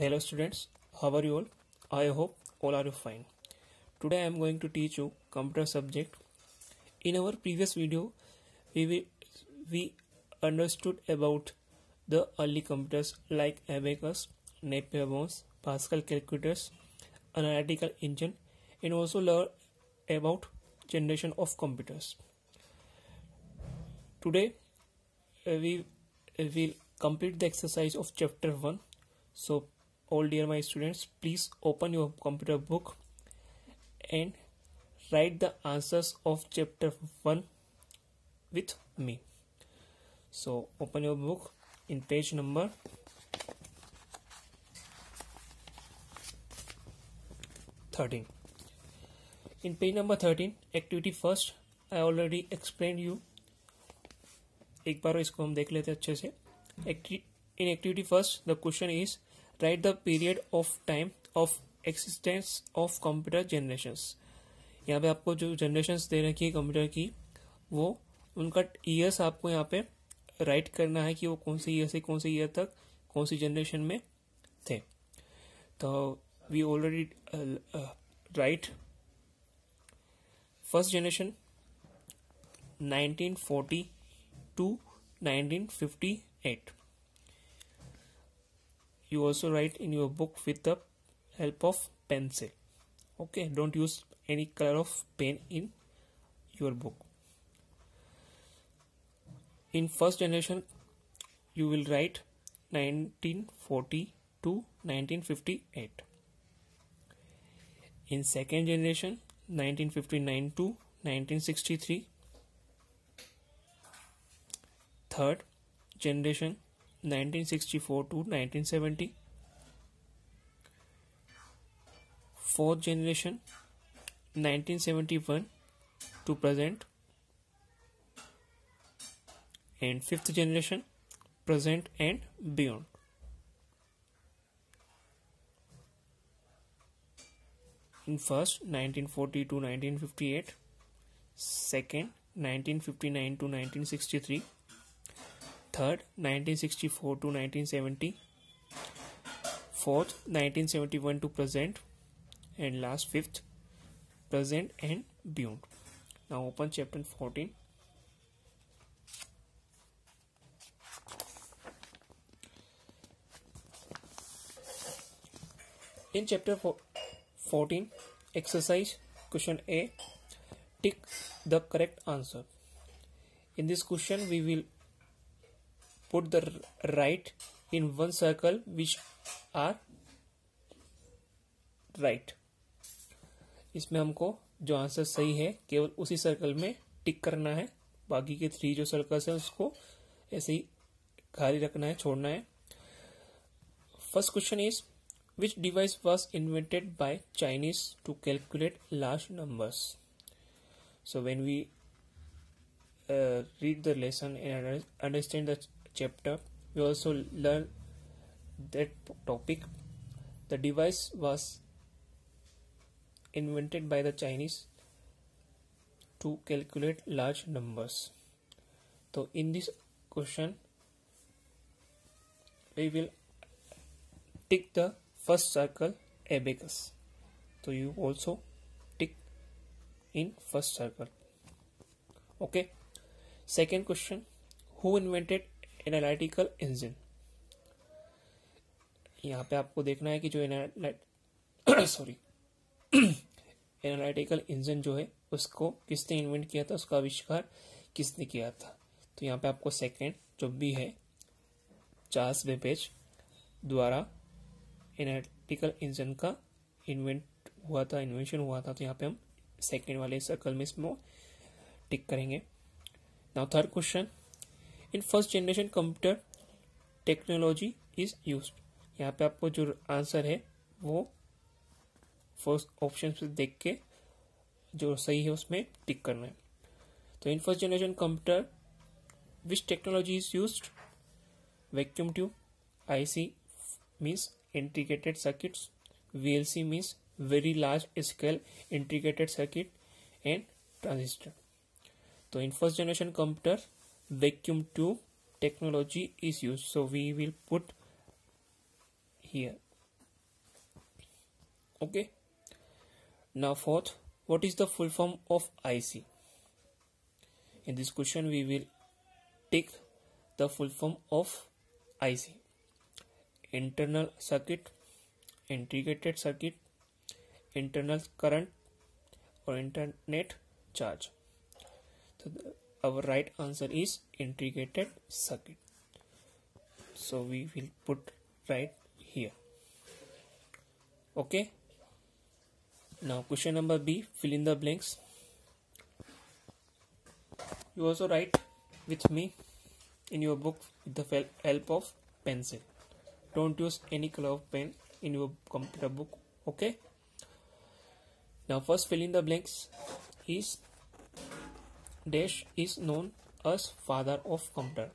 Hello students, how are you all? I hope all are fine. Today I am going to teach you computer subject. In our previous video, we understood about the early computers like Abacus, Napier bones, Pascal calculators, analytical engine, and also learn about generation of computers. Today we will complete the exercise of chapter 1. So all dear my students, please open your computer book and write the answers of chapter 1 with me. So open your book in page number 13. In page number 13, activity first, I already explained you. एक बार इसको हम देख लेते हैं अच्छे से. In activity first, the question is write the period of time of existence of computer generations. यहाँ पे आपको जो generations दे रखी है कंप्यूटर की, वो उनका ईयर्स आपको यहाँ पे राइट करना है कि वो कौन सी ईयर से कौन सी ईयर तक कौन सी जनरेशन में थे. तो we already write first generation 1940 to 1958. You also write in your book with the help of pencil. Okay, don't use any color of pen in your book. In first generation, you will write 1940 to 1958. In second generation, 1959 to 1963. Third generation, 1964 to 1970. Fourth generation, 1971 to present. And fifth generation, present and beyond. In first, 1940 to 1958. Second, 1959 to 1963. Third, 1964 to 1970. Fourth, 1971 to present. And last, fifth, present and beyond. Now open chapter 14. In chapter 14, exercise question A, tick the correct answer. In this question, we will put the right in one circle which are right. इसमें हमको जो answer सही है केवल उसी circle में टिक करना है, बाकी के 3 जो सर्कल्स हैं उसको ऐसे ही खाली रखना है, छोड़ना है. First question is which device was invented by Chinese to calculate large numbers. So when we read the lesson and understand the chapter, we also learn that topic. The device was invented by the Chinese to calculate large numbers. So in this question we will tick the first circle, abacus. So you also tick in first circle. Okay. Second question, who invented analytical engine. यहाँ पे आपको देखना है कि जो analytical engine जो है उसको किसने इन्वेंट किया था, उसका आविष्कार किसने किया था. तो यहाँ पे आपको सेकंड जो भी है चार्ल्स बेबेज द्वारा एनालिटिकल इंजन का इन्वेंशन हुआ था. तो यहाँ पे हम सेकंड वाले सर्कल में इसमें टिक करेंगे. Now third question, in first generation computer technology is used. यहाँ पे आपको जो आंसर है वो फर्स्ट ऑप्शन से देख के जो सही है उसमें टिक करना है. तो in first generation computer which technology is used, vacuum tube, IC means integrated circuits, VLC means very large scale integrated circuit, and transistor. तो in first generation computer vacuum tube technology is used. So we will put here Okay. Now fourth, what is the full form of IC? In this question we will take the full form of IC. Internal circuit, integrated circuit, internal current, or internet charge. So our right answer is integrated circuit. So we will put right here. Okay. Now question number B, fill in the blanks. You also write with me in your book with the help of pencil. Don't use any color of pen in your computer book. Okay. Now first fill in the blanks is dash is known as father of computer.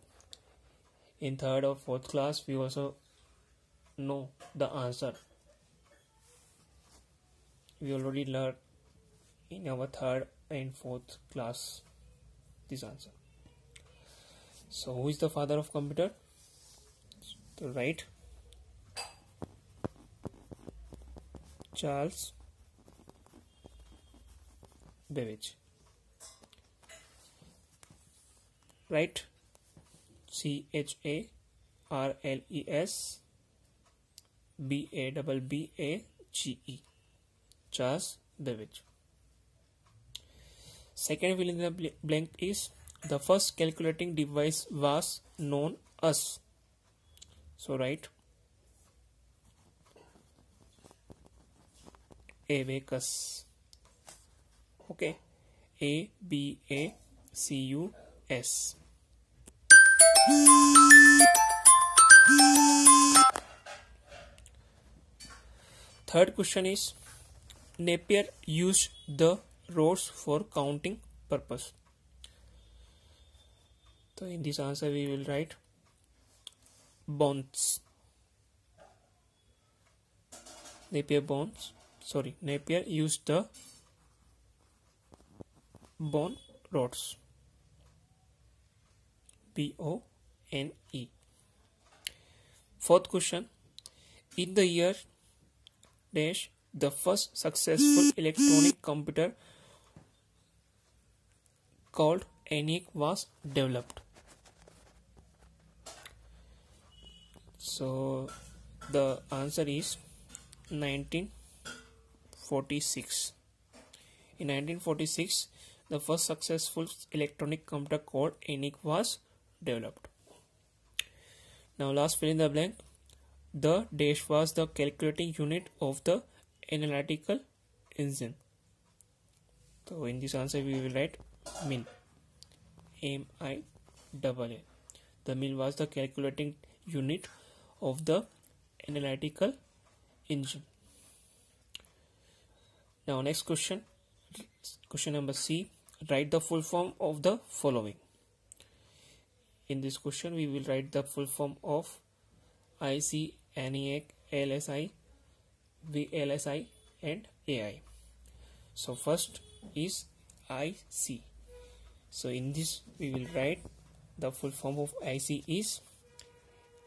In third or fourth class we also know the answer. We already learned in our third and fourth class this answer. So who is the father of computer? So right, Charles Babbage. Right, CHARLES BABBAGE, Charles Babbage. Second fill in the blank is the first calculating device was known as. So write abacus. Okay, ABACUS. Third question is Napier used the rods for counting purpose. So in this answer we will write bonds. Napier used the bone rods. BONE. Fourth question, in the year dash the first successful electronic computer called ENIAC was developed. So the answer is 1946. In 1946 the first successful electronic computer called ENIAC was developed. Now last fill in the blank. The dash was the calculating unit of the analytical engine. So in this answer we will write MIL. MILL. The MIL was the calculating unit of the analytical engine. Now next question. Question number C. Write the full form of the following. In this question we will write the full form of IC, ENIAC, LSI, VLSI and AI. So first is IC. So in this we will write the full form of IC is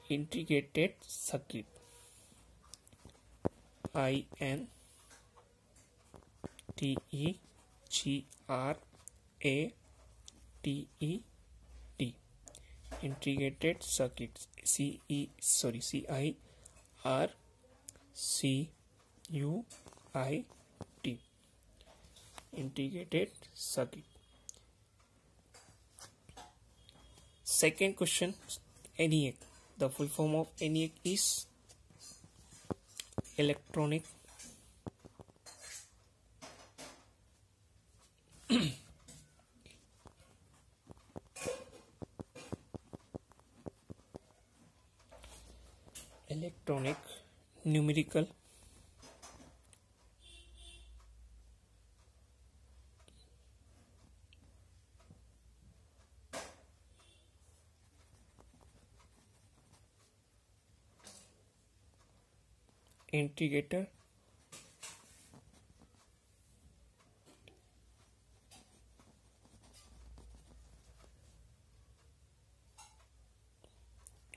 integrated circuit. INTEGRATED. Integrated circuit. CIRCUIT. Integrated circuit. Second question, ENIAC. The full form of ENIAC is electronic numerical integrator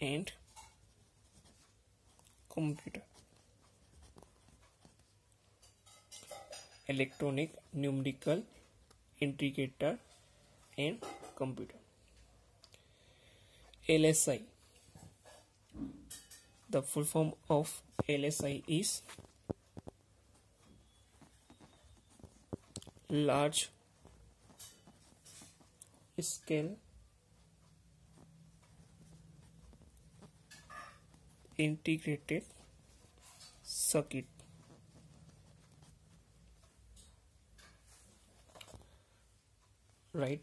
and computer. electronic numerical integrator and computer. LSI. The full form of LSI is large scale integrated circuit. Right.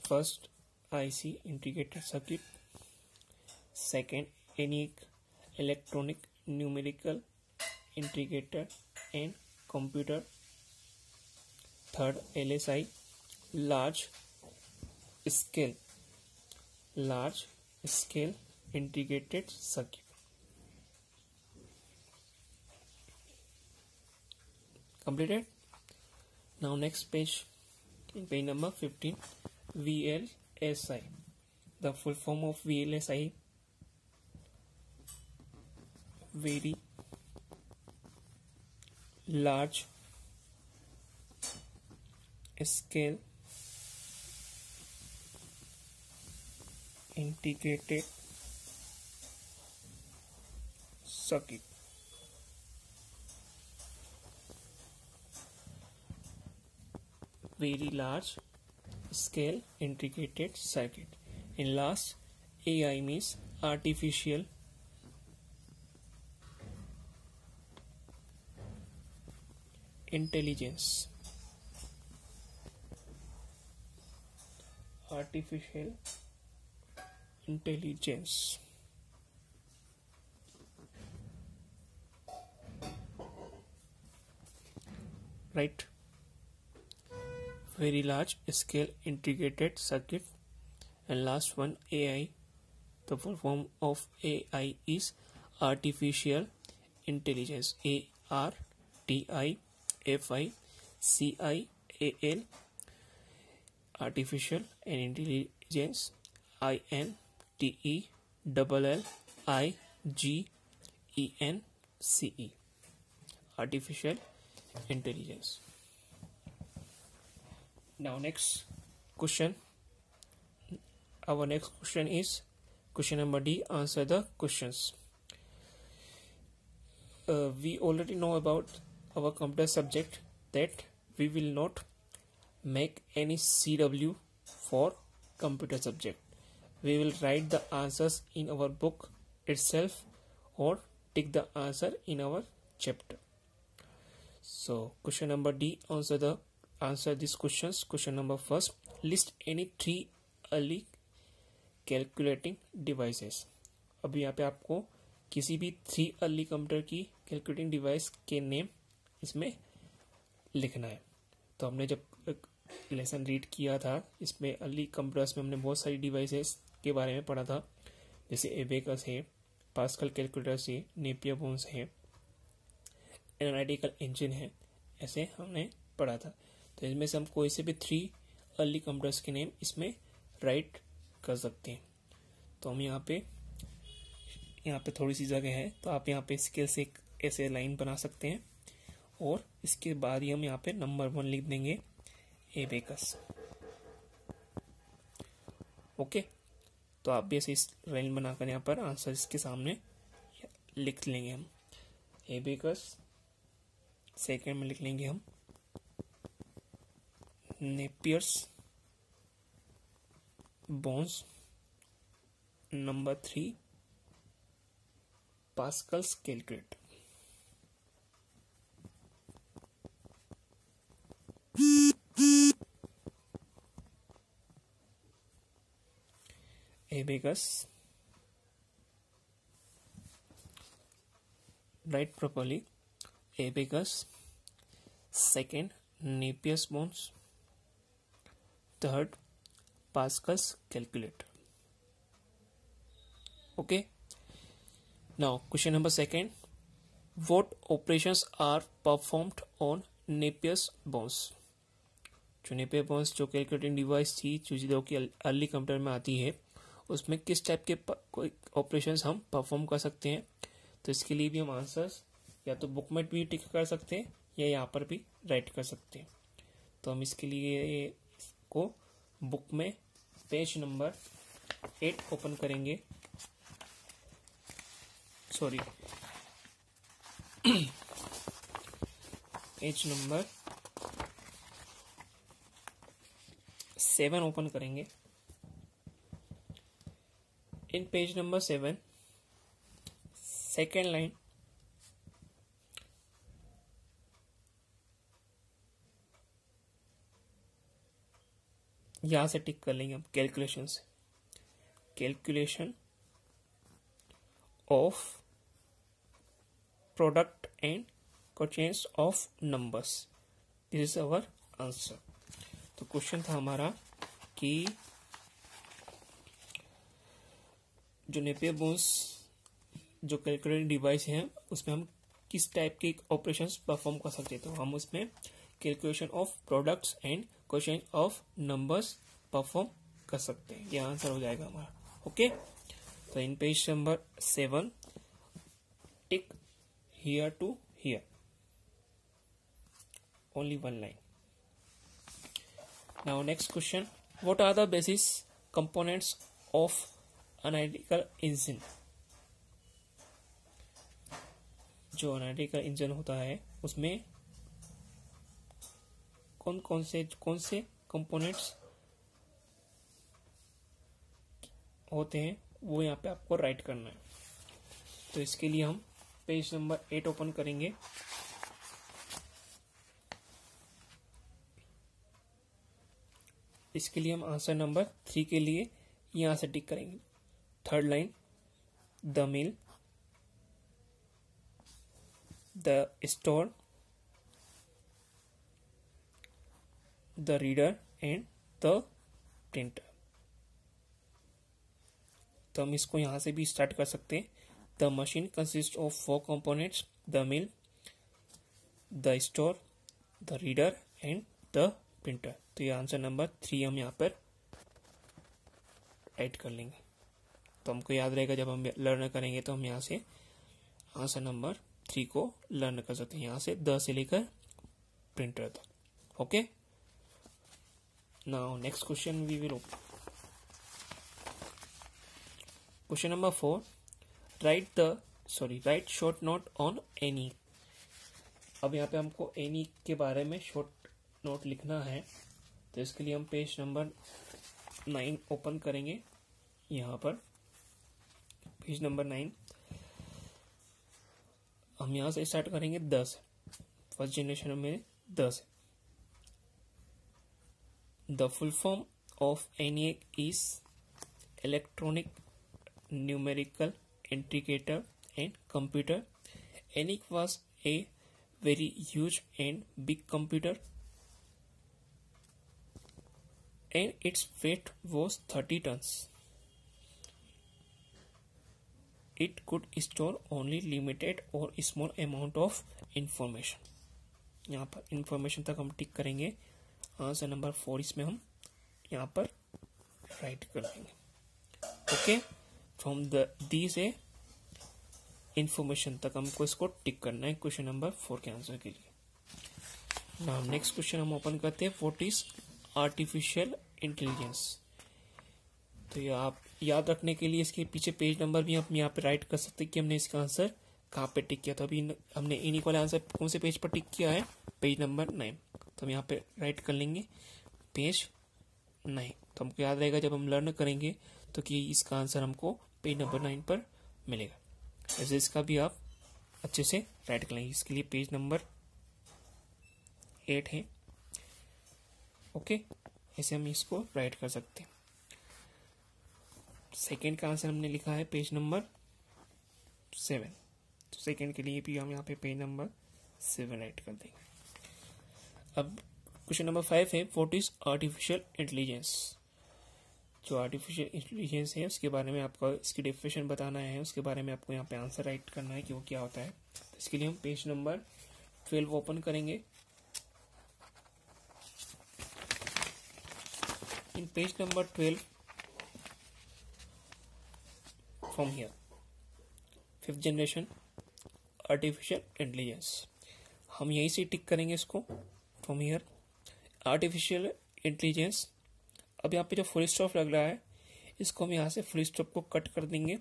First, IC integrated circuit. Second, any electronic numerical integrator and computer. Third, LSI, large scale integrated circuit. Completed. Now next page, page number 15, VLSI. The full form of VLSI, very large scale integrated circuit. Very large scale integrated circuit. And last, AI means artificial intelligence. Artificial intelligence. Right. Very large scale integrated circuit. And last one, AI. The full form of AI is artificial intelligence. ARTIFICIAL. Artificial and intelligence. INTELLIGENCE. Artificial intelligence. Now next question. Our next question is question number D. Answer the questions. We already know about our computer subject that we will not make any CW for computer subject. We will write the answers in our book itself or take the answer in our chapter. So question number D, answer these questions. Question number first, list any 3 early calculating devices. अब यहाँ पे आपको किसी भी 3 early computer की calculating device के name इसमें लिखना है. तो हमने जब लेसन रीड किया था इसमें अर्ली कंप्यूटर्स में हमने बहुत सारी डिवाइसेस के बारे में पढ़ा था, जैसे एबेकस है, पास्कल कैलकुलेटर्स है, नेपियर बोन्स है, एनालिटिकल इंजन है, ऐसे हमने पढ़ा था. तो इसमें से हम कोई से भी 3 अर्ली कंप्यूटर्स के नेम इसमें राइट कर सकते हैं. तो हम यहाँ पे थोड़ी सी जगह है तो आप यहाँ पे स्केल से एक ऐसे लाइन बना सकते हैं और इसके बाद ही हम यहाँ पे नंबर 1 लिख देंगे एबेकस. ओके, तो आप भी ऐसे इस लाइन बनाकर यहाँ पर आंसर इसके सामने लिख लेंगे हम. एबेकस. सेकेंड में लिख लेंगे हम Napier's bones. Number 3 Pascal's calculator. Abacus. Write properly. Abacus. Second, Napier's bones. Third, Pascal's calculator. Okay. Now, question number 2. What operations are performed on Napier's bones? जो नेपियर बोन्स जो कैलकुलेटिंग डिवाइस थी जो कि early computer में आती है उसमें किस टाइप के कोई ऑपरेशंस हम परफॉर्म कर सकते हैं. तो इसके लिए भी हम आंसर्स या तो बुक में भी टिक कर सकते हैं या यहाँ पर भी राइट कर सकते हैं। तो हम इसके लिए इसको बुक में पेज नंबर 8 ओपन करेंगे, सॉरी पेज नंबर 7 ओपन करेंगे। इन पेज नंबर 7 सेकेंड लाइन यहां से टिक कर लेंगे हम कैलकुलेशन से, calculation of product and questions of numbers, this is our answer. तो क्वेश्चन था हमारा कि जो नेपियर बोन्स जो कैलकुलेटिंग डिवाइस है उसमें हम किस टाइप के ऑपरेशंस परफॉर्म कर सकते हैं। तो हम उसमें calculation of products and question of numbers perform कर सकते हैं। यह आंसर हो जाएगा हमारा। ओके, तो in page number 7 tick here to here, only one line. Now next question, what are the basis components of analytical engine? जो analytical engine होता है उसमें कौन से कंपोनेंट्स होते हैं वो यहाँ पे आपको राइट करना है। तो इसके लिए हम पेज नंबर 8 ओपन करेंगे। इसके लिए हम आंसर नंबर 3 के लिए यहां से टिक करेंगे। Third line, the mill, the store, the reader and the printer. तो हम इसको यहां से भी स्टार्ट कर सकते हैं। The machine consist of 4 components, the mill, the store, the reader and the printer. तो ये आंसर नंबर 3 हम यहाँ पर राइट कर लेंगे। तो हमको याद रहेगा जब हम लर्न करेंगे तो हम यहाँ से आंसर नंबर 3 को लर्न कर सकते हैं, यहाँ से द से लेकर प्रिंटर तक। Okay, now next question we will open. Question number 4, write short note on any. अब यहाँ पे हमको एनी के बारे में शॉर्ट नोट लिखना है। तो इसके लिए हम पेज नंबर 9 ओपन करेंगे। यहाँ पर पेज नंबर 9 हम यहाँ से स्टार्ट करेंगे 10, फर्स्ट जनरेशन में 10। The full form of ENIAC is electronic numerical indicator and computer. ENIAC was a very huge and big computer and its weight was 30 tons. It could store only limited or small amount of information. यहाँ पर information तक हम टिक करेंगे। Answer number 4 इसमें हम यहाँ पर right कर देंगे। ओके, फ्रॉम दी से इंफॉर्मेशन तक हमको इसको टिक करना है क्वेश्चन नंबर 4 के आंसर के लिए। नाउ नेक्स्ट क्वेश्चन हम ओपन करते हैं। What is artificial intelligence. तो ये आप याद रखने के लिए इसके पीछे पेज नंबर भी हम यहाँ पे राइट कर सकते हैं कि हमने इसका आंसर कहाँ पे टिक किया था। अभी हमने इन्हीं वाले आंसर कौन से पेज पर टिक किया है, पेज नंबर 9। तो हम यहाँ पे राइट कर लेंगे पेज 9। तो हमको याद रहेगा जब हम लर्न करेंगे तो कि इसका आंसर हमको पेज नंबर 9 पर मिलेगा। ऐसे इसका भी आप अच्छे से राइट कर लेंगे। इसके लिए पेज नंबर 8 है। ओके, ऐसे हम इसको राइट कर सकते हैं। सेकेंड का आंसर हमने लिखा है पेज नंबर 7। तो सेकेंड के लिए भी हम यहाँ पे पेज नंबर 7 राइट कर देंगे। अब क्वेश्चन नंबर 5 है, व्हाट इज आर्टिफिशियल इंटेलिजेंस। जो आर्टिफिशियल इंटेलिजेंस है उसके बारे में आपको इसकी डेफिनेशन बताना है, उसके बारे में आपको यहाँ पे आंसर राइट करना है कि वो क्या होता है। तो इसके लिए हम पेज नंबर 12 ओपन करेंगे। इन page number 12 from here, 5th generation artificial intelligence. हम यहीं से टिक करेंगे इसको फ्रॉम हियर आर्टिफिशियल इंटेलिजेंस। अब यहाँ पे जो फुल स्टॉप लग रहा है इसको हम यहाँ से फुल स्टॉप को कट कर देंगे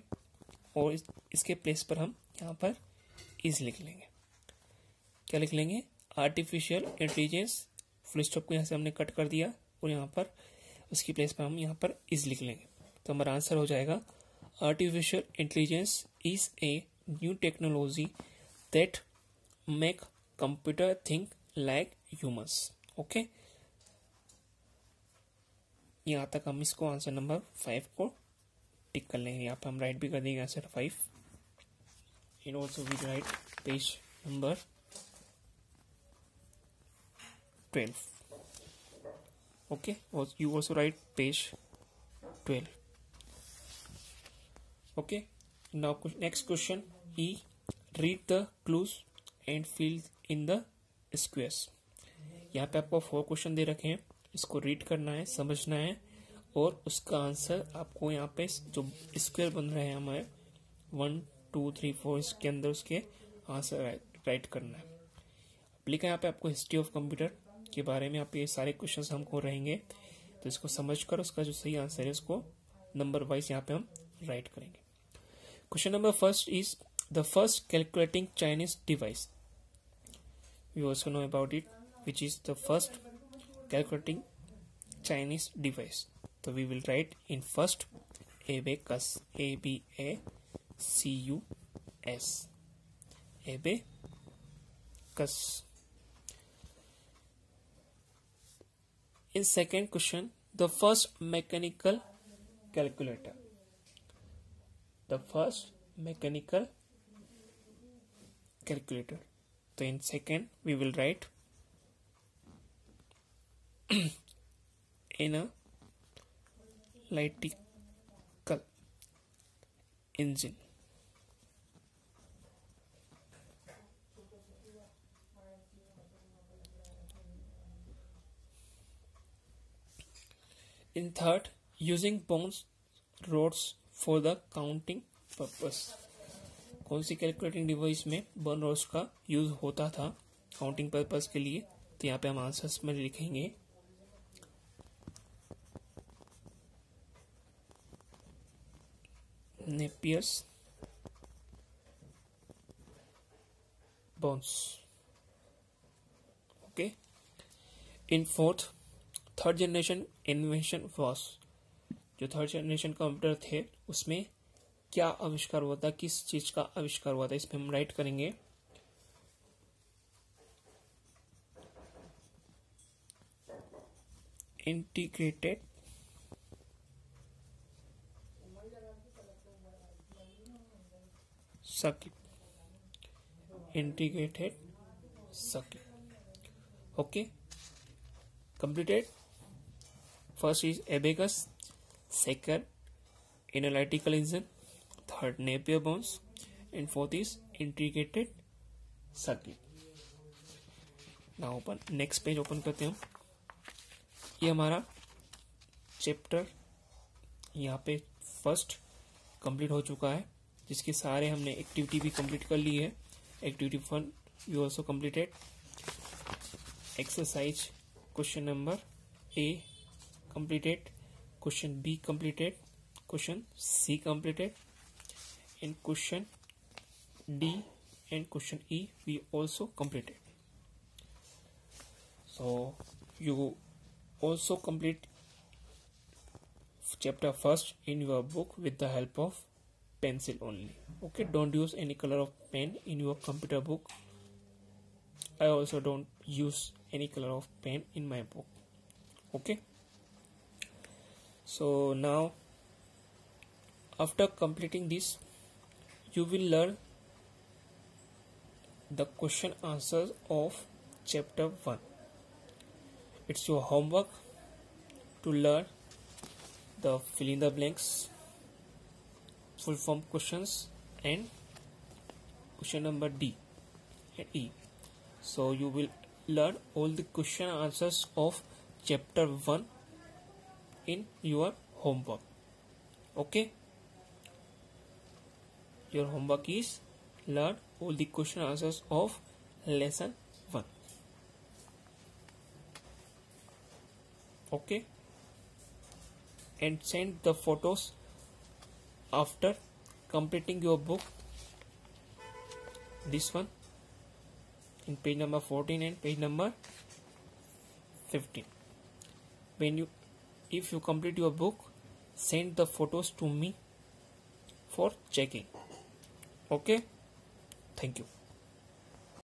और इसके प्लेस पर हम यहाँ पर इज लिख लेंगे। क्या लिख लेंगे? Artificial intelligence. फुल स्टॉप को यहाँ से हमने कट कर दिया और यहाँ पर उसकी प्लेस पर हम यहाँ पर इज लिख लेंगे। तो हमारा आंसर हो जाएगा artificial intelligence is a new technology that make computer think like humans. Okay, यहाँ तक हम इसको आंसर नंबर 5 को टिक कर लेंगे। यहाँ पर हम राइट भी कर देंगे answer 5 and also we write page number 12। Okay, you also write page 12. Okay, now next question E. Read the clues and fill in the squares. यहाँ पे आपको 4 क्वेश्चन दे रखे हैं, इसको रीड करना है, समझना है और उसका आंसर आपको यहाँ पे जो स्क्वायर बन रहे हैं हमारे 1 2 3 4 इसके अंदर उसके आंसर राइट करना है। लिखा है यहाँ पे आपको हिस्ट्री ऑफ कंप्यूटर के बारे में। आप ये सारे क्वेश्चंस हमको रहेंगे तो इसको समझकर उसका जो सही आंसर है उसको नंबर वाइज यहाँ पे हम राइट करेंगे। Question number first is the first calculating Chinese device. We also know about it which is the first calculating Chinese device. तो we will write in first abacus, ABACUS, abacus. In second question, the first mechanical calculator. The first mechanical calculator. So in second, we will write analytical engine. In third, using bones rods for the counting purpose. कौन सी calculating device में bone roads का use होता था counting purpose के लिए? तो यहाँ पे हम आंसर्स में लिखेंगे Napier's bones. Okay, in fourth, third generation invention was. जो थर्ड जनरेशन कंप्यूटर थे उसमें क्या आविष्कार हुआ था, किस चीज का आविष्कार हुआ था? इस पे हम राइट करेंगे integrated circuit, integrated circuit. Okay, completed. First is abacus, second analytical engine, third Napier bones, and fourth is integrated circuit. Now open next page open करते हैं हम। ये हमारा चैप्टर यहाँ पे फर्स्ट कंप्लीट हो चुका है, जिसके सारे हमने एक्टिविटी भी कंप्लीट कर ली है। Activity 1 we also completed. Exercise question number A completed, question B completed, question C completed, and question D and question E we also completed. So you also complete chapter first in your book with the help of pencil only. Okay, don't use any color of pen in your computer book. I also don't use any color of pen in my book. Okay, so now after completing this you will learn the question answers of chapter 1. It's your homework to learn the fill in the blanks, full form questions, and question number D and E. So you will learn all the question answers of chapter 1 in your homework. Okay, your homework is learn all the question answers of lesson Okay, and send the photos after completing your book. This one in page number 14 and page number 15. If you complete your book, send the photos to me for checking. Okay, thank you.